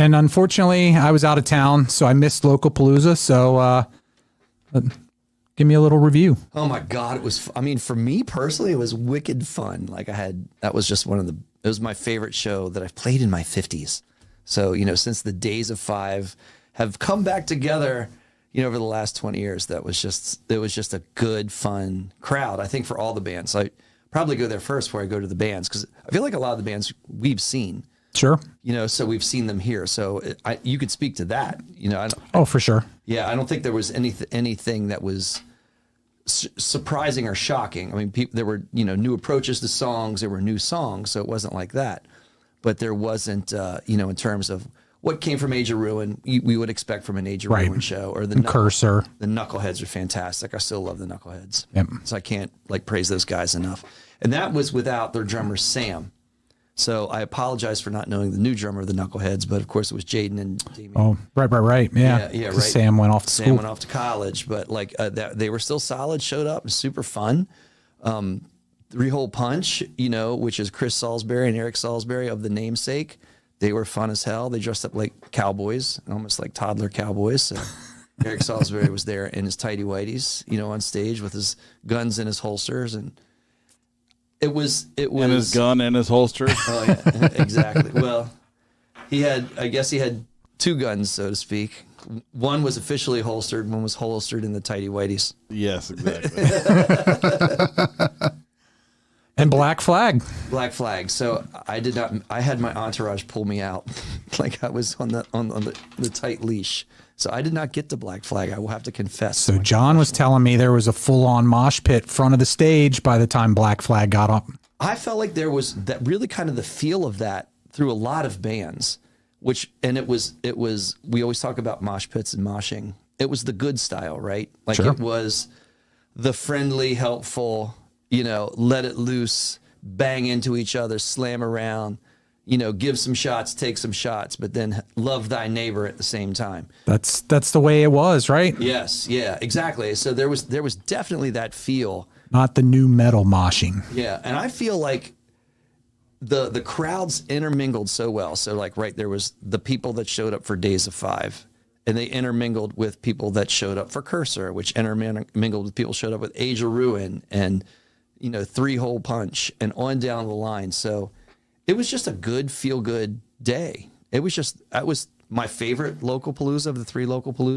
And unfortunately, I was out of town, so I missed Local Palooza. So give me a little review. Oh my God. It was, I mean, for me personally, it was wicked fun. Like that was just it was my favorite show that I've played in my 50s. So, since the days of Five have come back together, over the last 20 years, it was just a good, fun crowd. I think for all the bands, I probably go there first before I go to the bands, because I feel like a lot of the bands we've seen. Sure. So we've seen them here. So you could speak to that. For sure. Yeah, I don't think there was anything that was surprising or shocking. I mean, there were new approaches to songs. There were new songs, so it wasn't like that. But there wasn't, in terms of what came from Age of Ruin, we would expect from an Age of Ruin show, or the Cursor. The Knuckleheads are fantastic. I still love the Knuckleheads. Yep. So I can't praise those guys enough. And that was without their drummer Sam. So I apologize for not knowing the new drummer of the Knuckleheads, but of course it was Jaden and Damien. Oh, right. Yeah, right. Sam went off to school. Sam went off to college, but they were still solid. Showed up, super fun. Three-hole punch, which is Chris Salisbury and Eric Salisbury of the namesake. They were fun as hell. They dressed up like cowboys, almost like toddler cowboys. So Eric Salisbury was there in his tighty whities, on stage with his guns in his holsters, and it was and his gun in his holster. Oh yeah, exactly. Well, I guess he had two guns, so to speak. One was officially holstered, one was holstered in the tighty whities. Yes, exactly. And Black Flag. Black Flag. So I had my entourage pull me out like I was on the tight leash. So I did not get to Black Flag. I will have to confess. So John was telling me there was a full-on mosh pit front of the stage by the time Black Flag got up. I felt like there was that really kind of the feel of that through a lot of bands, it was, we always talk about mosh pits and moshing. It was the good style, right? Like Sure. It was the friendly, helpful, let it loose, bang into each other, slam around, give some shots, take some shots, but then love thy neighbor at the same time. That's the way it was, right? Yes, yeah, exactly. So there was definitely that feel. Not the new metal moshing. Yeah, and I feel like the crowds intermingled so well. So there was the people that showed up for Days of Five, and they intermingled with people that showed up for Cursor, which intermingled with people showed up with Age of Ruin and Three-Hole Punch and on down the line. So it was just a good, feel-good day. That was my favorite local palooza of the three local paloozas.